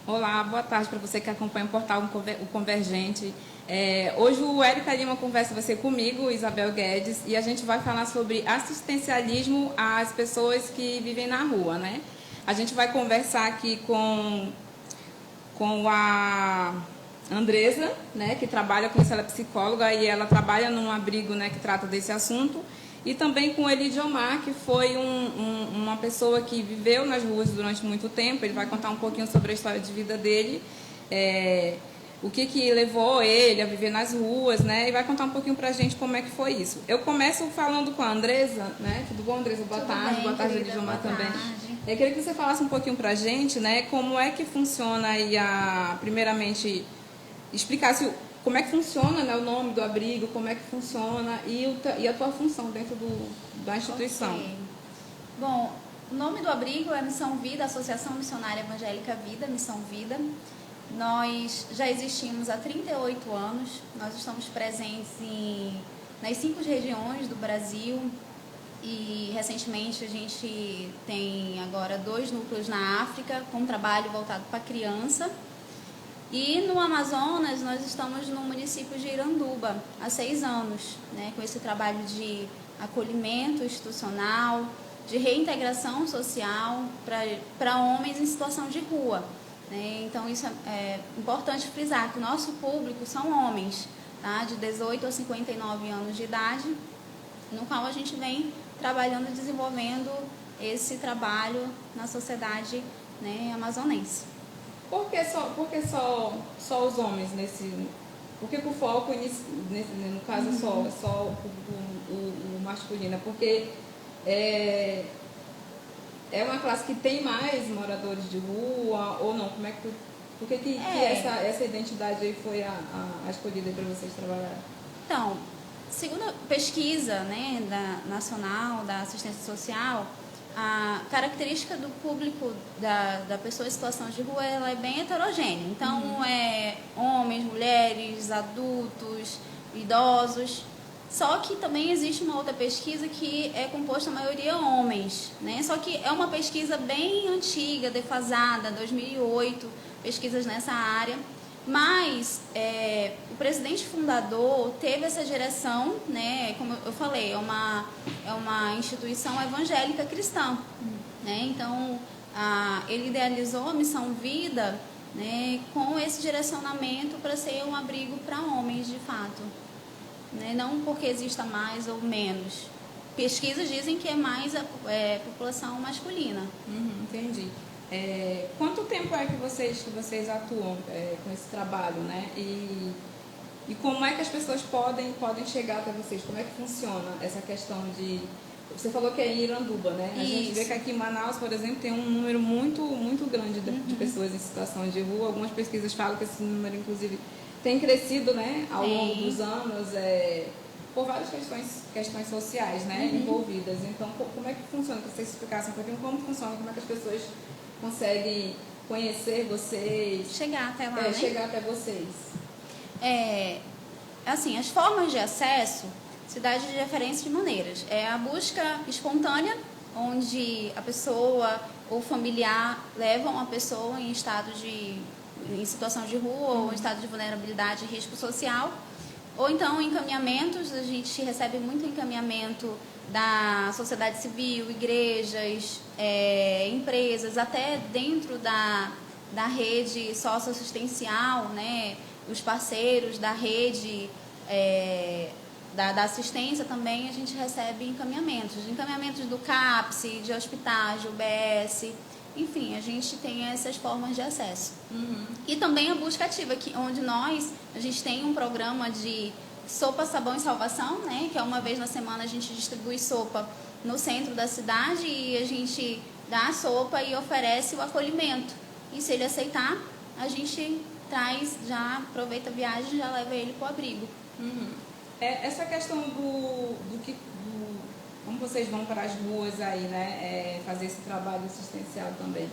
Olá, boa tarde para você que acompanha o portal O Convergente. Hoje o Érica Lima conversa vai ser comigo, Isabel Guedes, e a gente vai falar sobre assistencialismo às pessoas que vivem na rua, né? A gente vai conversar aqui com a Andresa, né, que trabalha com isso, ela é psicóloga e ela trabalha num abrigo, né, que trata desse assunto. E também com o Elidio Omar, que foi uma pessoa que viveu nas ruas durante muito tempo. Ele vai contar um pouquinho sobre a história de vida dele, o que levou ele a viver nas ruas, né? E vai contar um pouquinho pra gente como é que foi isso. Eu começo falando com a Andresa, né? Tudo bom, Andresa? Boa tarde. Boa tarde, Elidio Omar também. Eu queria que você falasse um pouquinho pra gente, né? Como é que funciona aí primeiramente, explicasse como é que funciona, né, o nome do abrigo, como é que funciona e a tua função dentro da instituição. Okay. Bom, o nome do abrigo é Missão Vida, Associação Missionária Evangélica Vida, Missão Vida. Nós já existimos há 38 anos, nós estamos presentes nas 5 regiões do Brasil e recentemente a gente tem agora 2 núcleos na África com um trabalho voltado para criança. E no Amazonas, nós estamos no município de Iranduba há 6 anos, né, com esse trabalho de acolhimento institucional, de reintegração social para homens em situação de rua. Né? Então, isso é importante frisar, que o nosso público são homens, tá, de 18 a 59 anos de idade, no qual a gente vem trabalhando e desenvolvendo esse trabalho na sociedade, né, amazonense. Por que só os homens nesse... Por que o foco, no caso, só o masculino? Porque é uma classe que tem mais moradores de rua ou não? Como é que... Por que essa identidade aí foi a escolhida para vocês trabalharem? Então, segundo a pesquisa, né, nacional da assistência social, a característica do público da pessoa em situação de rua, ela é bem heterogênea. Então, homens, mulheres, adultos, idosos. Só que também existe uma outra pesquisa que é composta a maioria homens, né? Só que é uma pesquisa bem antiga, defasada, 2008, pesquisas nessa área. Mas o presidente fundador teve essa direção, né, como eu falei, é uma instituição evangélica cristã. Né? Então, ele idealizou a Missão Vida, né, com esse direcionamento para ser um abrigo para homens, de fato. Né? Não porque exista mais ou menos. Pesquisas dizem que é mais a população masculina. Entendi. Quanto tempo é que vocês atuam com esse trabalho, né? E como é que as pessoas podem chegar até vocês? Como é que funciona essa questão de... Você falou que é em Iranduba, né? A gente vê que aqui em Manaus, por exemplo, tem um número muito, muito grande de pessoas em situação de rua. Algumas pesquisas falam que esse número, inclusive, tem crescido, né, ao longo dos anos, por várias questões sociais, né, envolvidas. Então, como é que funciona? Que vocês explicassem um pouquinho como funciona, como é que as pessoas conseguem conhecer vocês, chegar até lá, né? Chegar até vocês. Assim, as formas de acesso se dá de diferentes maneiras. É a busca espontânea, onde a pessoa ou familiar levam a pessoa em situação de rua ou em estado de vulnerabilidade e risco social. Ou então encaminhamentos, a gente recebe muito encaminhamento da sociedade civil, igrejas, empresas, até dentro da rede socioassistencial, né? Os parceiros da rede da assistência também, a gente recebe encaminhamentos do CAPS, de hospitais, de UBS, enfim, a gente tem essas formas de acesso. E também a busca ativa, onde a gente tem um programa de sopa, sabão e salvação, né? Que é uma vez na semana a gente distribui sopa no centro da cidade e a gente dá a sopa e oferece o acolhimento. E se ele aceitar, a gente traz, já aproveita a viagem e já leva ele para o abrigo. Essa questão como vocês vão para as ruas aí, né, fazer esse trabalho assistencial também.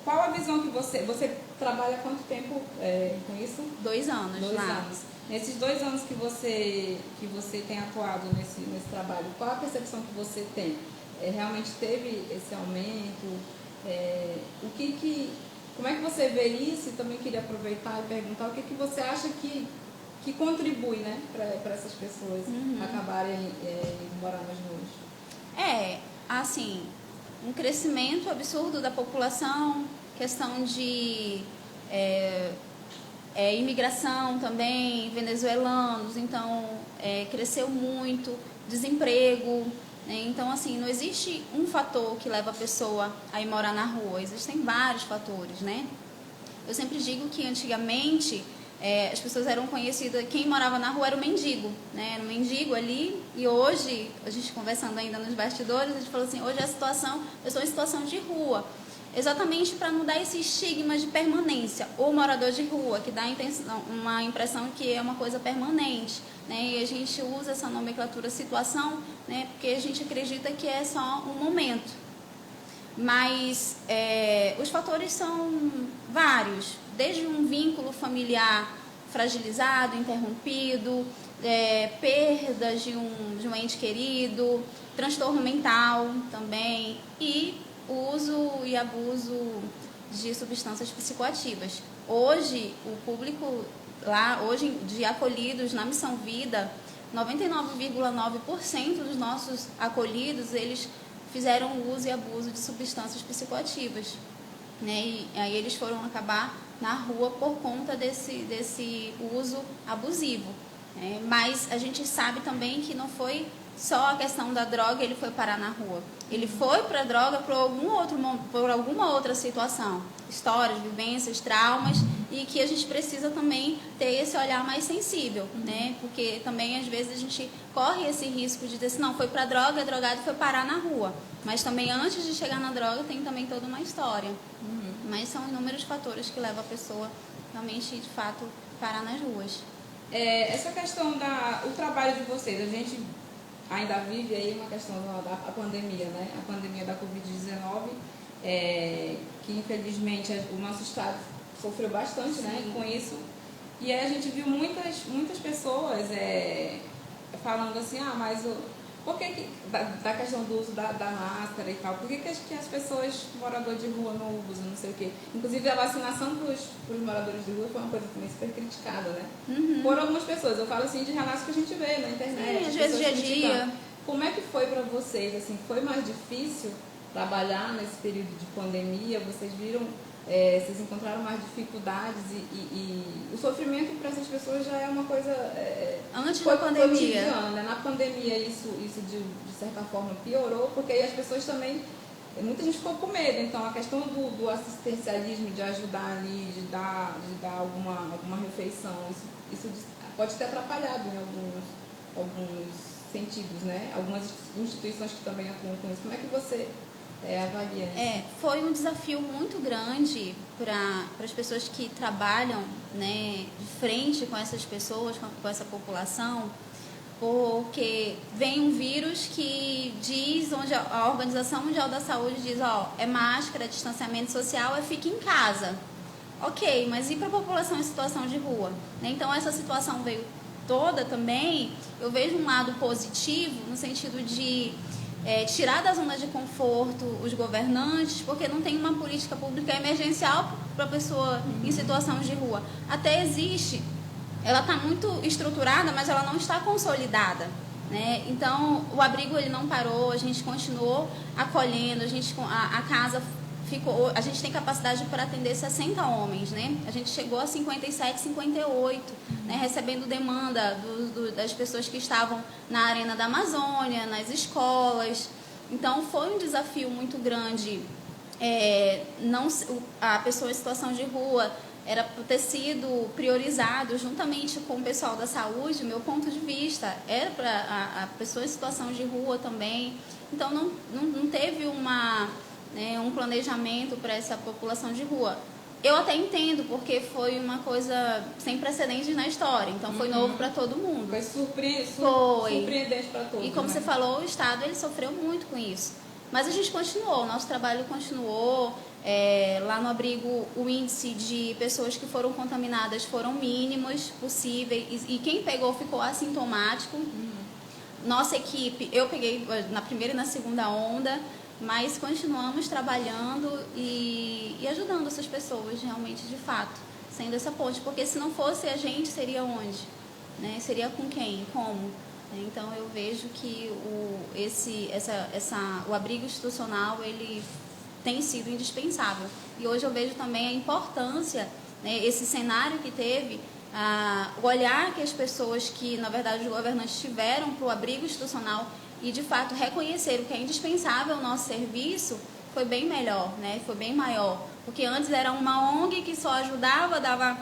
Qual a visão que você trabalha há quanto tempo com isso? 2 anos. 2 anos. Nesses 2 anos que você tem atuado nesse trabalho, qual a percepção que você tem? Realmente teve esse aumento? O que Como é que você vê isso? E também queria aproveitar e perguntar o que você acha que contribui, né, para essas pessoas acabarem morar nas ruas? Assim, um crescimento absurdo da população, questão de imigração também, venezuelanos, então cresceu muito, desemprego, né? Então, assim, não existe um fator que leva a pessoa a ir morar na rua, existem vários fatores, né? Eu sempre digo que antigamente as pessoas eram conhecidas, quem morava na rua era o mendigo, né? Era o mendigo ali, e hoje, a gente conversando ainda nos bastidores, a gente falou assim, hoje a pessoa em situação de rua, exatamente para não dar esse estigma de permanência, ou morador de rua, que dá uma impressão que é uma coisa permanente, né? E a gente usa essa nomenclatura situação, né? Porque a gente acredita que é só um momento. Mas os fatores são vários, desde um vínculo familiar fragilizado, interrompido, perdas de um ente querido, transtorno mental também, e o uso e abuso de substâncias psicoativas. Hoje, o público lá, hoje de acolhidos na Missão Vida, 99,9% dos nossos acolhidos, eles fizeram uso e abuso de substâncias psicoativas, né? E aí eles foram acabar na rua por conta desse uso abusivo, né? Mas a gente sabe também que não foi só a questão da droga, ele foi parar na rua. Ele foi para a droga por alguma outra situação, histórias, vivências, traumas, e que a gente precisa também ter esse olhar mais sensível, né? Porque também às vezes a gente corre esse risco de dizer assim, não, foi para a droga, drogado foi parar na rua. Mas também antes de chegar na droga tem também toda uma história. Mas são inúmeros fatores que levam a pessoa realmente, de fato, parar nas ruas. Essa questão o trabalho de vocês, a gente ainda vive aí uma questão da pandemia, né? A pandemia da Covid-19, que infelizmente o nosso estado sofreu bastante, né, com isso. E aí a gente viu muitas pessoas falando assim, mas por que da questão do uso da máscara e tal, por que as pessoas, moradores de rua, não usam, não sei o quê? Inclusive a vacinação para os moradores de rua foi uma coisa também super criticada, né? Por algumas pessoas, eu falo assim de relatos que a gente vê na internet. Sim, às vezes dia a dia. Como é que foi para vocês, assim, foi mais difícil trabalhar nesse período de pandemia? Vocês viram, vocês encontraram mais dificuldades e o sofrimento para essas pessoas já é uma coisa antes da pandemia. Cotidiana. Na pandemia isso de certa forma piorou, porque aí as pessoas também, muita gente ficou com medo, então a questão do assistencialismo, de ajudar ali, de dar alguma refeição, isso pode ter atrapalhado em alguns sentidos, né? Algumas instituições que também atuam com isso. Como é que você avalia? Foi um desafio muito grande para as pessoas que trabalham, né, de frente com essas pessoas, com essa população, porque vem um vírus que diz, onde a Organização Mundial da Saúde diz, é máscara, distanciamento social, fique em casa. Ok, mas e para a população em situação de rua? Então essa situação veio toda também, eu vejo um lado positivo no sentido de tirar da zona de conforto os governantes, porque não tem uma política pública emergencial para a pessoa em situação de rua. Até existe, ela está muito estruturada, mas ela não está consolidada, né? Então o abrigo ele não parou, a gente continuou acolhendo, a casa ficou, a gente tem capacidade para atender 60 homens, né? A gente chegou a 57, 58, né? Recebendo demanda das pessoas que estavam na Arena da Amazônia, nas escolas. Então foi um desafio muito grande. A pessoa em situação de rua era para ter sido priorizado juntamente com o pessoal da saúde, meu ponto de vista, era para a pessoa em situação de rua também. Então não teve um planejamento para essa população de rua. Eu até entendo, porque foi uma coisa sem precedentes na história, então foi novo para todo mundo. Foi surpreendente para todos. E como você falou, o Estado ele sofreu muito com isso. Mas a gente continuou, o nosso trabalho continuou. Lá no abrigo, o índice de pessoas que foram contaminadas foram mínimos possíveis, e quem pegou ficou assintomático. Nossa equipe, eu peguei na primeira e na segunda onda, mas continuamos trabalhando e ajudando essas pessoas realmente, de fato, sendo essa ponte. Porque se não fosse a gente, seria onde? Né? Seria com quem? Como? Então, eu vejo que o abrigo institucional, ele tem sido indispensável. E hoje eu vejo também a importância, né, esse cenário que teve, o olhar que as pessoas que, na verdade, os governantes tiveram para o abrigo institucional e, de fato, reconheceram que é indispensável o nosso serviço, foi bem melhor, né? Foi bem maior. Porque antes era uma ONG que só ajudava, dava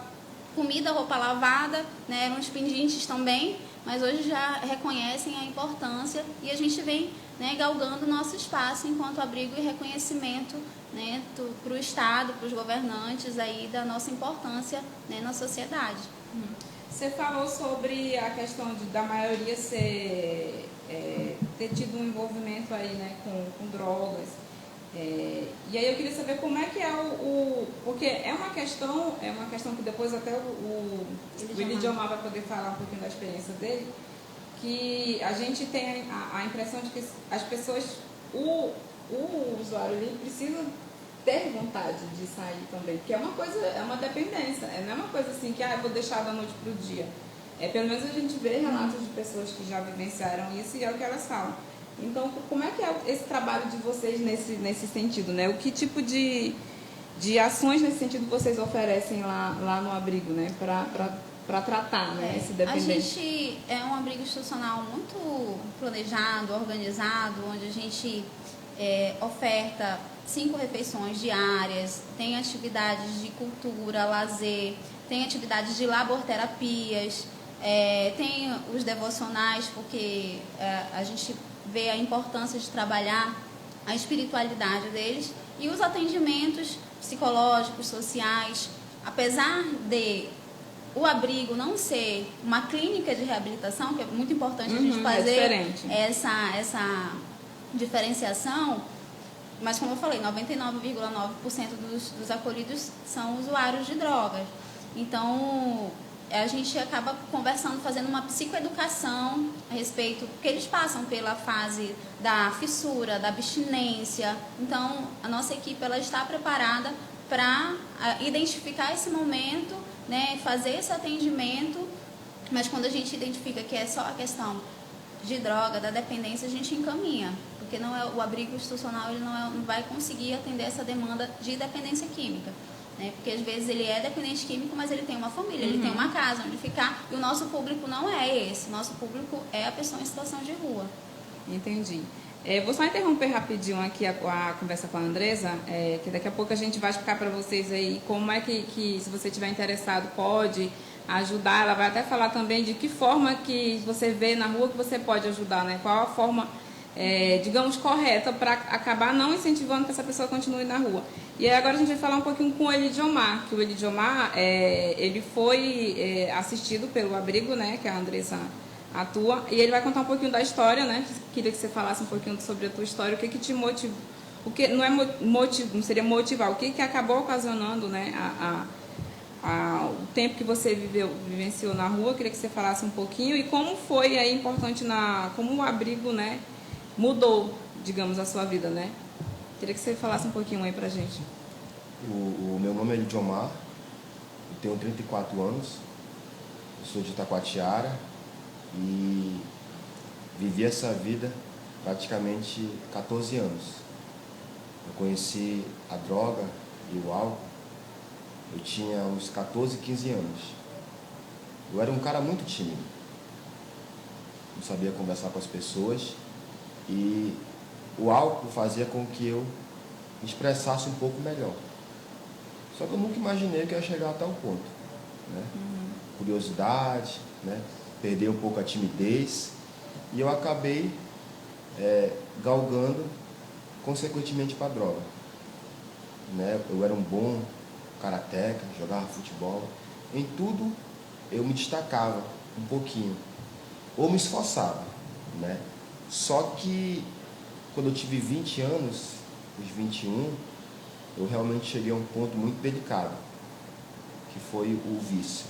comida, roupa lavada, né? Eram os pendentes também, mas hoje já reconhecem a importância e a gente vem, né, galgando o nosso espaço enquanto abrigo e reconhecimento, né, para o Estado, para os governantes aí da nossa importância, né, na sociedade. Você falou sobre a questão da maioria ter tido um envolvimento aí, né, com drogas. E aí eu queria saber como é que é porque é uma questão que depois até o Elidiomar vai poder falar um pouquinho da experiência dele, que a gente tem a impressão de que as pessoas, o usuário, ele precisa ter vontade de sair também, porque é uma dependência, não é uma coisa assim que eu vou deixar da noite para o dia. Pelo menos a gente vê relatos de pessoas que já vivenciaram isso e é o que elas falam. Então, como é que é esse trabalho de vocês nesse sentido, né? O que tipo de ações nesse sentido vocês oferecem lá no abrigo, né? Para tratar, né, esse dependente? A gente é um abrigo institucional muito planejado, organizado, onde a gente oferta 5 refeições diárias, tem atividades de cultura, lazer, tem atividades de laborterapias, tem os devocionais, porque a gente vê a importância de trabalhar a espiritualidade deles, e os atendimentos psicológicos, sociais. Apesar de o abrigo não ser uma clínica de reabilitação, que é muito importante a gente fazer essa diferenciação, mas como eu falei, 99,9% dos acolhidos são usuários de drogas. Então, a gente acaba conversando, fazendo uma psicoeducação a respeito, porque eles passam pela fase da fissura, da abstinência. Então, a nossa equipe ela está preparada para identificar esse momento, né, fazer esse atendimento, mas quando a gente identifica que é só a questão de droga, da dependência, a gente encaminha, porque não é o abrigo institucional, ele não vai conseguir atender essa demanda de dependência química. Porque às vezes ele é dependente químico, mas ele tem uma família, ele tem uma casa onde ficar, e o nosso público não é esse, o nosso público é a pessoa em situação de rua. Entendi. Vou só interromper rapidinho aqui a conversa com a Andressa, que daqui a pouco a gente vai explicar para vocês aí como é que, se você estiver interessado, pode ajudar. Ela vai até falar também de que forma que você vê na rua que você pode ajudar, né? Qual a forma, digamos, correta para acabar não incentivando que essa pessoa continue na rua. E aí agora a gente vai falar um pouquinho com o Elidiomar, que o Elidiomar, ele foi assistido pelo abrigo, né, que a Andressa atua, e ele vai contar um pouquinho da história, né? Queria que você falasse um pouquinho sobre a tua história, o que te motivou, o que não não seria motivar, o que acabou ocasionando, né, o tempo que você vivenciou na rua. Eu queria que você falasse um pouquinho e como foi aí importante como o abrigo, né, mudou, digamos, a sua vida, né? Queria que você falasse um pouquinho aí pra gente. O meu nome é Elidiomar, eu tenho 34 anos, eu sou de Itacoatiara e vivi essa vida praticamente 14 anos. Eu conheci a droga e o álcool, eu tinha uns 14, 15 anos. Eu era um cara muito tímido, não sabia conversar com as pessoas e o álcool fazia com que eu me expressasse um pouco melhor. Só que eu nunca imaginei que eu ia chegar a tal ponto, né? Curiosidade, né? Perder um pouco a timidez, e eu acabei galgando consequentemente para a droga, né? Eu era um bom karateca, jogava futebol, em tudo eu me destacava um pouquinho, ou me esforçava, né? Só que quando eu tive 20 anos, os 21, eu realmente cheguei a um ponto muito delicado, que foi o vício,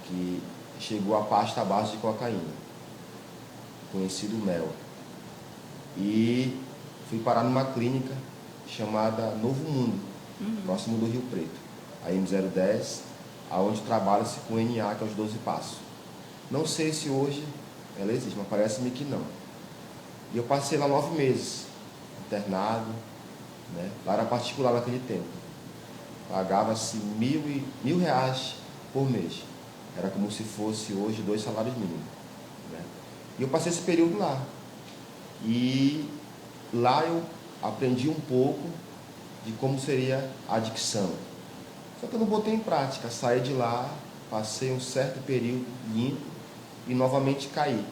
que chegou a pasta à base de cocaína, conhecido mel. E fui parar numa clínica chamada Novo Mundo, próximo do Rio Preto, a M010, aonde trabalha-se com NA, que é os 12 passos. Não sei se hoje ela existe, mas parece-me que não. E eu passei lá 9 meses, internado, né? Lá era particular naquele tempo. Pagava-se R$ 1.000 por mês. Era como se fosse hoje 2 salários mínimos, né? E eu passei esse período lá. E lá eu aprendi um pouco de como seria a adicção. Só que eu não botei em prática. Saí de lá, passei um certo período limpo e novamente caí,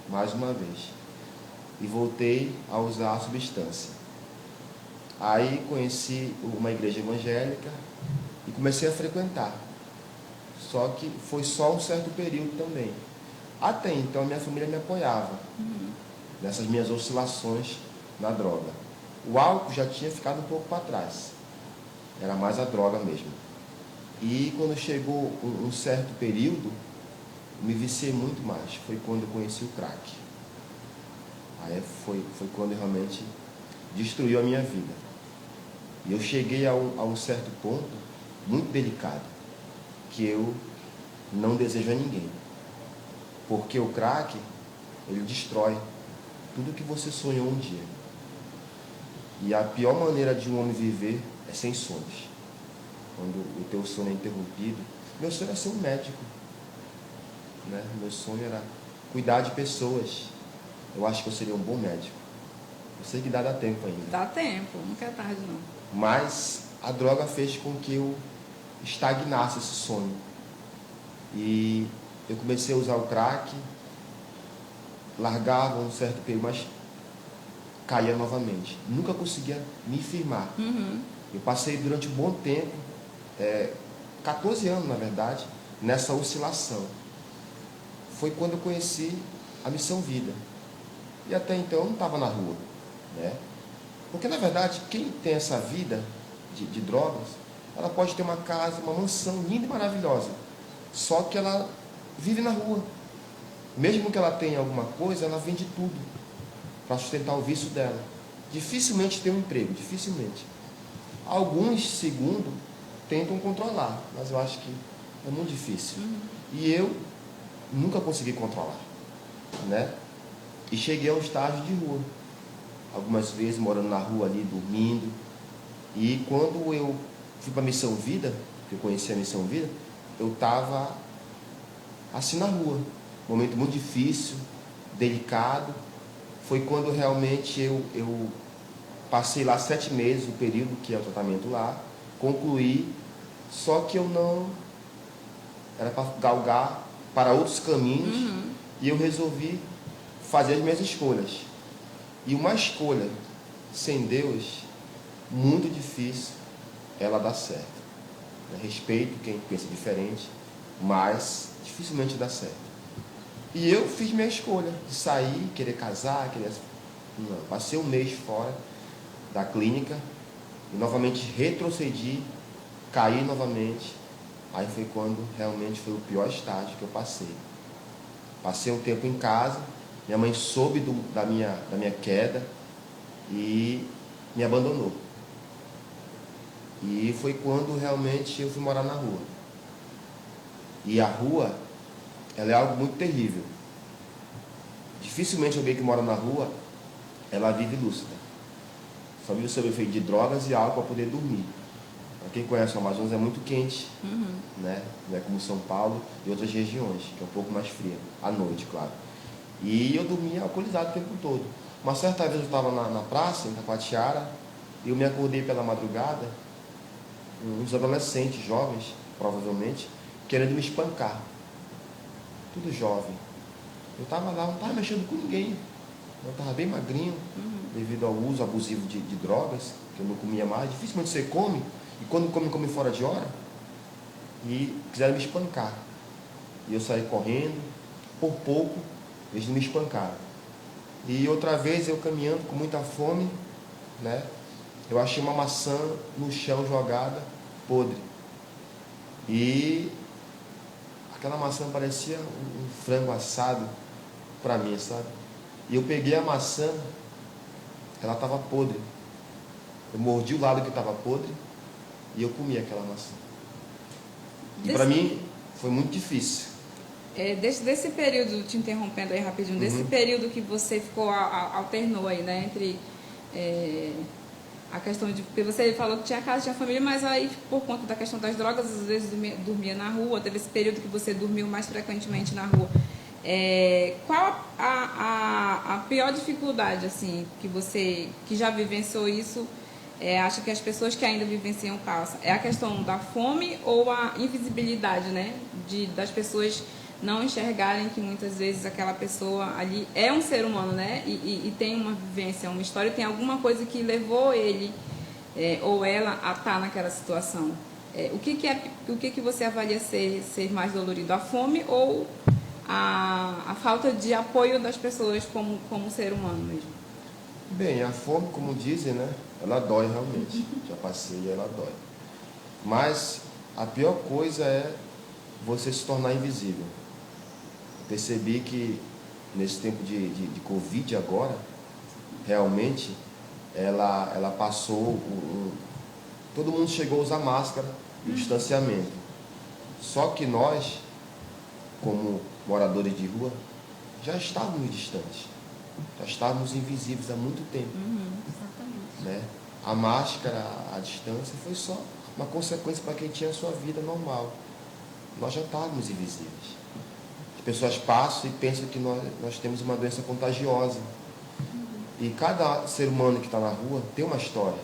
mais uma vez. E voltei a usar a substância. Aí conheci uma igreja evangélica e comecei a frequentar. Só que foi só um certo período também. Até então, minha família me apoiava nessas minhas oscilações na droga. O álcool já tinha ficado um pouco para trás. Era mais a droga mesmo. E quando chegou um certo período, me viciei muito mais. Foi quando eu conheci o crack. Aí foi quando realmente destruiu a minha vida. E eu cheguei a um certo ponto muito delicado, que eu não desejo a ninguém. Porque o crack, ele destrói tudo que você sonhou um dia. E a pior maneira de um homem viver é sem sonhos. Quando o teu sonho é interrompido. Meu sonho era ser um médico, né? Meu sonho era cuidar de pessoas. Eu acho que eu seria um bom médico. Eu sei que dá tempo ainda. Dá tempo, nunca é tarde não. Mas a droga fez com que eu estagnasse esse sonho. E eu comecei a usar o crack, largava um certo período, mas caía novamente. Nunca conseguia me firmar. Eu passei durante um bom tempo, 14 anos na verdade, nessa oscilação. Foi quando eu conheci a Missão Vida. E até então eu não estava na rua, né? Porque na verdade quem tem essa vida de drogas, ela pode ter uma casa, uma mansão linda e maravilhosa, só que ela vive na rua. Mesmo que ela tenha alguma coisa, ela vende tudo para sustentar o vício dela. Dificilmente tem um emprego, dificilmente. Alguns, segundo, tentam controlar, mas eu acho que é muito difícil. E eu nunca consegui controlar, né? E cheguei ao estágio de rua. Algumas vezes morando na rua ali, dormindo. E quando eu fui para a Missão Vida, que eu conheci a Missão Vida, eu estava assim na rua. Momento muito difícil, delicado. Foi quando realmente eu passei lá 7 meses, o período que é o tratamento lá, concluí, só que eu não... Era para galgar para outros caminhos, e eu resolvi fazer as minhas escolhas. E uma escolha sem Deus, muito difícil, ela dá certo. Eu respeito quem pensa diferente, mas dificilmente dá certo. E eu fiz minha escolha de sair, querer casar, querer... Não, passei um mês fora da clínica e novamente retrocedi, caí novamente. Aí foi quando realmente foi o pior estágio que eu passei. Passei um tempo em casa, minha mãe soube da minha queda e me abandonou. E foi quando realmente eu fui morar na rua. E a rua, ela é algo muito terrível. Dificilmente alguém que mora na rua, ela vive lúcida. Só vive sob o efeito de drogas e álcool para poder dormir. Para quem conhece o Amazonas, é muito quente, né? Não é como São Paulo e outras regiões, que é um pouco mais fria, à noite, claro. E eu dormia alcoolizado o tempo todo. Uma certa vez eu estava na praça, em Taquatiara, e eu me acordei pela madrugada, uns adolescentes, jovens, provavelmente, querendo me espancar. Tudo jovem. Eu estava lá, não estava mexendo com ninguém. Eu estava bem magrinho, devido ao uso abusivo de drogas, que eu não comia mais. Dificilmente você come, e quando come fora de hora. E quiseram me espancar. E eu saí correndo, por pouco, eles me espancaram. E outra vez eu caminhando com muita fome, né? Eu achei uma maçã no chão jogada, podre. E aquela maçã parecia um frango assado para mim, sabe? E eu peguei a maçã, ela estava podre. Eu mordi o lado que estava podre e eu comi aquela maçã. E para mim foi muito difícil. Desse período, te interrompendo aí rapidinho, desse período que você ficou, alternou aí, né, entre a questão de... Porque você falou que tinha casa, tinha família, mas aí por conta da questão das drogas, às vezes dormia na rua, teve esse período que você dormiu mais frequentemente na rua. Qual a pior dificuldade, assim, que você, que já vivenciou isso, acha que as pessoas que ainda vivenciam passa? É a questão da fome ou a invisibilidade, né, das pessoas não enxergarem que muitas vezes aquela pessoa ali é um ser humano, né? E tem uma vivência, uma história, tem alguma coisa que levou ele ou ela a estar naquela situação. O que você avalia ser mais dolorido? A fome ou a falta de apoio das pessoas como ser humano mesmo? Bem, a fome, como dizem, né? Ela dói realmente. Já passei e ela dói. Mas a pior coisa é você se tornar invisível. Percebi que nesse tempo de Covid agora, realmente, ela passou, todo mundo chegou a usar máscara e distanciamento. Só que nós, como moradores de rua, já estávamos distantes, já estávamos invisíveis há muito tempo. Exatamente. Né? A máscara, a distância, foi só uma consequência para quem tinha a sua vida normal. Nós já estávamos invisíveis. As pessoas passam e pensam que nós temos uma doença contagiosa. E cada ser humano que está na rua tem uma história.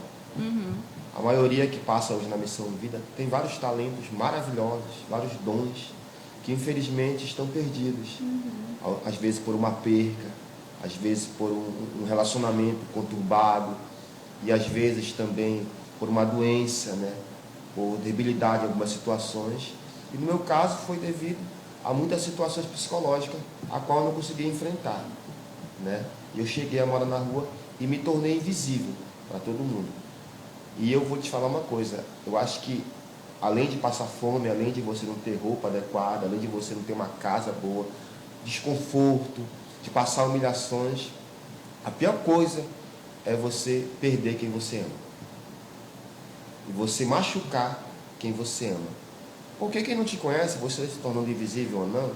A maioria que passa hoje na Missão Vida tem vários talentos maravilhosos, vários dons, que infelizmente estão perdidos. Às vezes por uma perca, às vezes por um relacionamento conturbado, e às vezes também por uma doença, né? Por debilidade em algumas situações. E no meu caso foi devido a muitas situações psicológicas a qual eu não conseguia enfrentar, né? Eu cheguei a morar na rua e me tornei invisível para todo mundo. E eu vou te falar uma coisa, eu acho que além de passar fome, além de você não ter roupa adequada, além de você não ter uma casa boa, desconforto, de passar humilhações, a pior coisa é você perder quem você ama. E você machucar quem você ama. Porque quem não te conhece, você se tornando invisível ou não,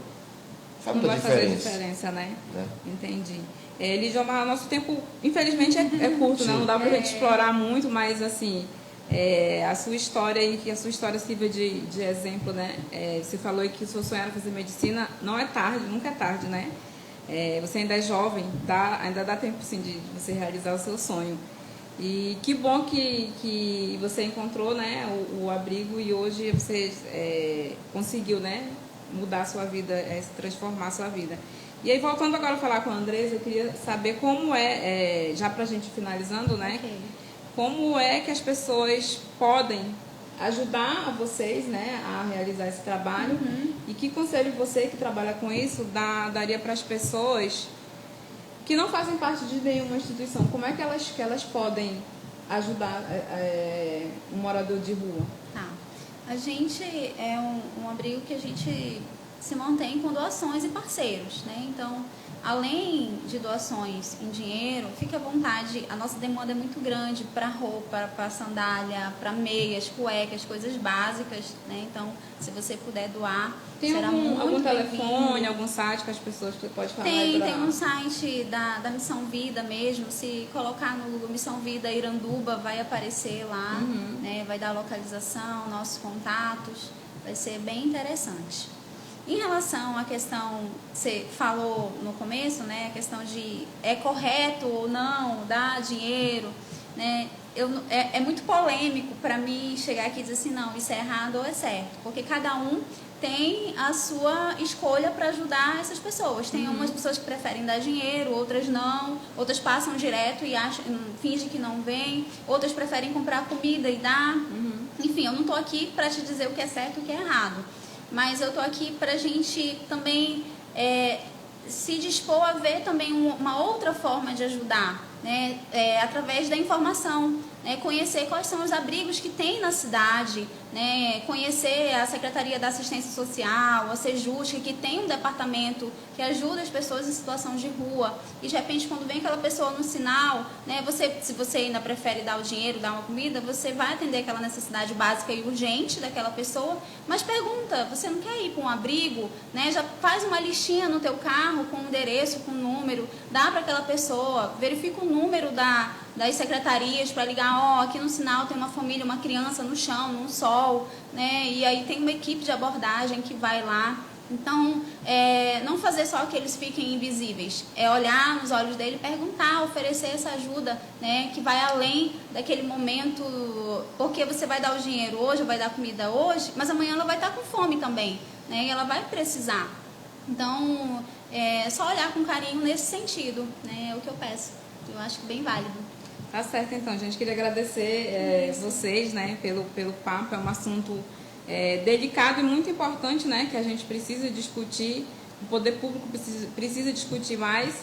faz muita diferença. Não vai fazer diferença, né? Entendi. Lidiomar, nosso tempo, infelizmente, é curto, né? Não dá pra gente explorar muito, mas, assim, a sua história e que a sua história sirva de exemplo, né? Você falou que o seu sonho era fazer medicina, não é tarde, nunca é tarde, né? Você ainda é jovem, ainda dá tempo, sim, de você realizar o seu sonho. E que bom que você encontrou, né, o abrigo e hoje você conseguiu, né, mudar a sua vida, se transformar a sua vida. E aí, voltando agora a falar com a Andresa, eu queria saber como já pra gente finalizando, né, como é que as pessoas podem ajudar vocês, né, a realizar esse trabalho e que conselho você que trabalha com isso daria para as pessoas que não fazem parte de nenhuma instituição, como é que elas podem ajudar um morador de rua? Tá. A gente é um abrigo que a gente se mantém com doações e parceiros, né? Então, além de doações em dinheiro, fique à vontade, a nossa demanda é muito grande para roupa, para sandália, para meias, cuecas, coisas básicas, né? Então, se você puder doar, será muito algum bem-vindo. telefone, algum site que as pessoas podem falar? Tem um site da Missão Vida mesmo, se colocar no Google Missão Vida Iranduba, vai aparecer lá, né? Vai dar a localização, nossos contatos, vai ser bem interessante. Em relação à questão, você falou no começo, né, a questão de é correto ou não dar dinheiro, né, é muito polêmico para mim chegar aqui e dizer assim, não, isso é errado ou é certo, porque cada um tem a sua escolha para ajudar essas pessoas. Tem umas pessoas que preferem dar dinheiro, outras não, outras passam direto e fingem que não vêm, outras preferem comprar comida e dar. Enfim, eu não estou aqui para te dizer o que é certo e o que é errado. Mas eu estou aqui para a gente também se dispor a ver também uma outra forma de ajudar, né? Através da informação. né, conhecer quais são os abrigos que tem na cidade, né, conhecer a Secretaria da Assistência Social, a Sejusc, que tem um departamento que ajuda as pessoas em situação de rua. E de repente, quando vem aquela pessoa no sinal, né, se você ainda prefere dar o dinheiro, dar uma comida, você vai atender aquela necessidade básica e urgente daquela pessoa, mas pergunta, você não quer ir para um abrigo? Né, já faz uma listinha no teu carro com o endereço, com o número, dá para aquela pessoa, verifica o número das secretarias para ligar, aqui no sinal tem uma família, uma criança no chão, no sol, né? E aí tem uma equipe de abordagem que vai lá. Então, não fazer só que eles fiquem invisíveis, é olhar nos olhos dele e perguntar, oferecer essa ajuda, né? Que vai além daquele momento, porque você vai dar o dinheiro hoje, vai dar comida hoje, mas amanhã ela vai estar com fome também, né? E ela vai precisar. Então, só olhar com carinho nesse sentido, né? É o que eu peço. Eu acho bem válido. Tá certo, então, gente. Queria agradecer vocês, né, pelo papo. É um assunto delicado e muito importante, né, que a gente precisa discutir, o poder público precisa discutir mais.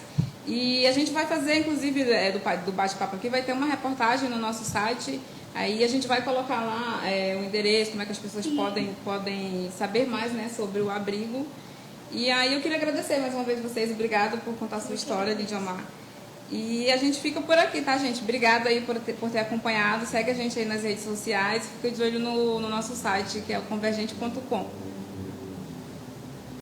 E a gente vai fazer, inclusive, do bate-papo aqui, vai ter uma reportagem no nosso site. Aí a gente vai colocar lá o endereço, como é que as pessoas podem saber mais, né, sobre o abrigo. E aí eu queria agradecer mais uma vez vocês. Obrigado por contar a sua história, Lídia Omar. E a gente fica por aqui, tá, gente? Obrigada aí por ter acompanhado. Segue a gente aí nas redes sociais. Fica de olho no nosso site, que é o convergente.com.